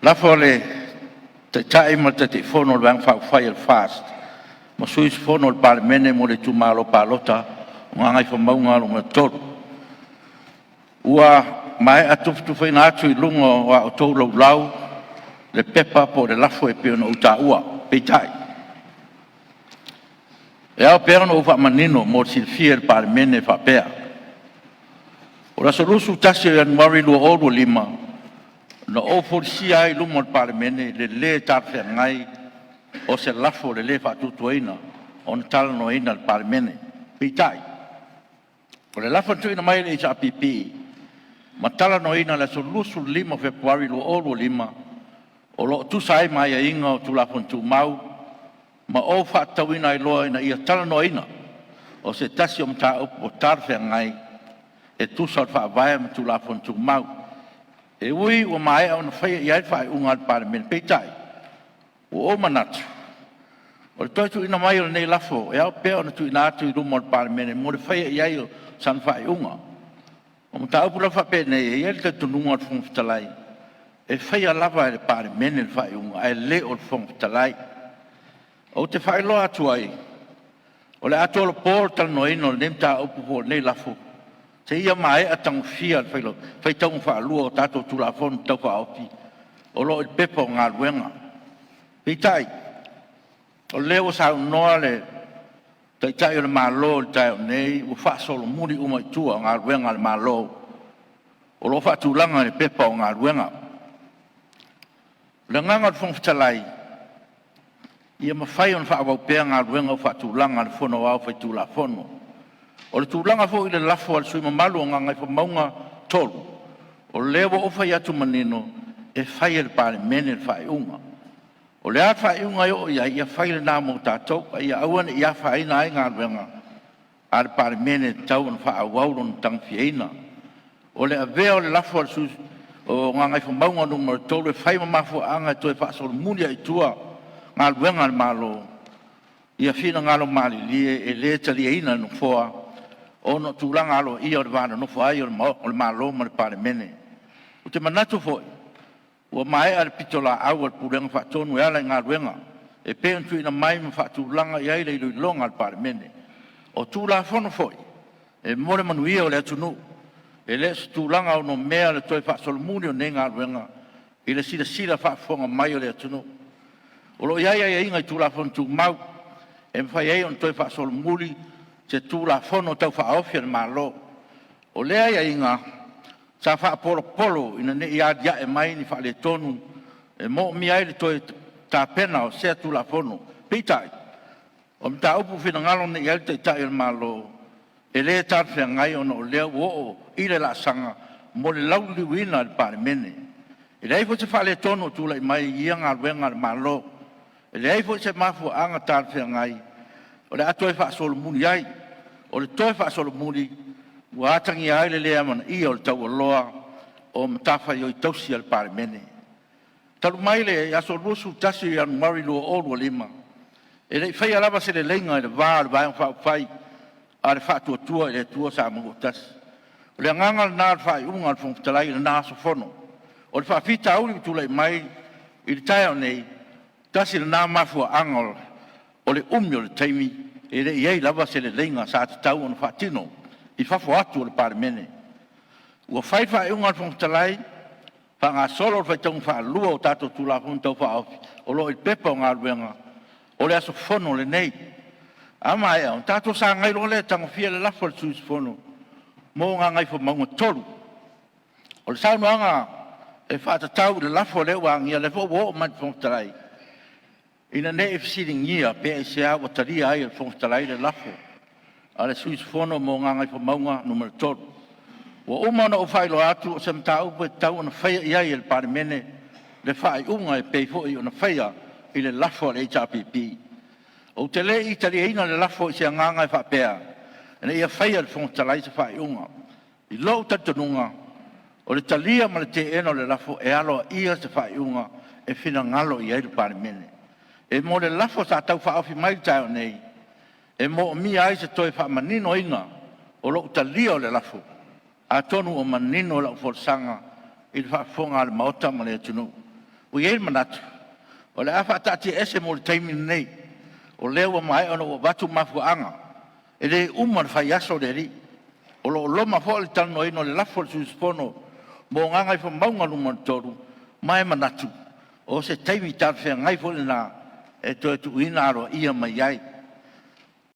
Lafo le te tai ma te fono le fa fire fast. Mo suis fono le parmene mo le tumalo palota nga fo maunga lo motor. Ua mai atu foi na atu lungo wa to lo lau le pepa po le lafo e pe no uta ua pe tai. E au pe no fa manino mo silfia il parmene fa pea. Ora solusu tasi an mari lo odo lima. No oforsi ai lumo al parmene le tarfe ngai o se lafo le fa tutuina on tal no ina al parmene pitai o le lafo tuina mai le sa pipi matala no ina la solusu lima februari lo olo lima o lo tu sai mai inga tu lafo tu mau ma o fa tawina ai lo ina ia tal no ina o se tasium ta o tarfe ngai e tu sal fa vai tu lafo tu mau e ui o mai on fai ia fai unga parmen peitai o manat o tu ina mai nei lafo e au pe on tu ina tu rumo parmen mo fai ia san fai unga o mta pula fa pe nei ia te tu nunga fun talai e fai lava e parmen fai unga e le o fun talai o te fai lo atu ai o le atu o portal no ino nemta o po nei lafo se ia mai atang fia fai tau fa lua tato tu la fon tau fa opi o lo il pepo nga luenga pitai o leo sa no le tai o malo tai nei o fa solo muri uma tua nga luenga le malo o lo fa tu langa le pepo nga luenga le nga fon talai ia ma fai on fa wa pe nga luenga o fa tu langa le fono wa fa tu la fono o le tūlanga fo i le lafo al sui mamalu o ngai fo maunga tolu. O lewa o fai atu manino e fai el pare mene el fai unga. O le a fai unga yo ia fai le namo tātou, ia awan ia fai na ai ngā ruenga. Ar pare mene tau an fai awauron tang fiena. O le avea o le lafo al sui o ngai fo maunga numero tolu e fai mamafo anga to e fai sol munia i tua ngā ruenga al malo. Ia fina ngalo mali lie e le talia ina no foa. Ono tulanga alo ia o vana no fai o malo ma pare mene o te manatu foi o mai ar pitola au al purenga fa tonu ala nga ruenga e pe tu ina mai ma fa tulanga ia ile longa al pare mene o tula fono foi e more manuia o le tunu e le tulanga no mea le toi fa solmunio nenga ruenga ile sila fa fonga mai o le tunu o lo ia inga tula fono tu mau e fai ai on toi fa solmuli se tu la fono tau fa ofia malo o lea ia inga sa fa polo ina ne ia dia e mai ni fa le tonu e mo mi ai le toi ta pena o se tu la fono pitai o mta upu fina ngalo ne ia te tai malo e le ta fe ngai ono le o ile la sanga mo le lau li wina al pare mene e le fo se fa le tonu tu la mai ia nga wenga malo e le fo se mafu anga ta fe ngai o le atoe fa solo muni ai o le toe fa solo muni wa tangi ai le amana i o le tau loa o mtafa yo tausi al parmene talu mai le aso rusu tasi an mari lo o lima e le fai alava se le lenga le va fa fai ar fa tua le tua sa mo tas o le nganga na fa unga al fon talai na so fono o le fa fita u tu le mai il tai nei tasi na mafu angol o le umio le taimi e le iei lava se le lenga sa tau on fatino i fa fo atu le parmene ua fai fa unga fon talai fa nga solo fa tong fa lua o tato tu la fon tau fa o lo il pepa nga ruenga o le aso fono le nei ama e on tato sa ngai lo le tang fia le lafo le sus fono mo nga ngai fo maunga tolu o le sa nga e fa tau le lafo le wang ia le fo wo man fon talai ina ne fsiling ia pe sia o taria ai fon talai le lafo ale suis fono mo nga fo maunga numero 2 o umana o failo atu sem tau pe tau na fai ia il parmene le fai unga pe fo i ona fai i le lafo le HPP o tele italiana le lafo sia nga fa pea ina ia fai il fon talai se fai unga i lo tatunga o le talia ma le te eno le lafo e alo ia se fai unga e fina ngalo ia il parmene e mo le lafo sa tau fa ofi mai tau nei e mo mi ai se toi fa manino inga o lo talia o le lafo a tonu o manino la forsanga il fa fonga al maota ma le tunu Ui e manatu. O le a whaatati ese mo le taimi nei. O leo wa mai ona o watu mafuanga. E le umar whai aso le ri. O lo loma fo le tano ino le lafo le suspono. Mo nganga i fa maunga luma toru. Mai manatu. O se taimi taru whea ngai fo le na. E to e tu ina aro ia mai ai.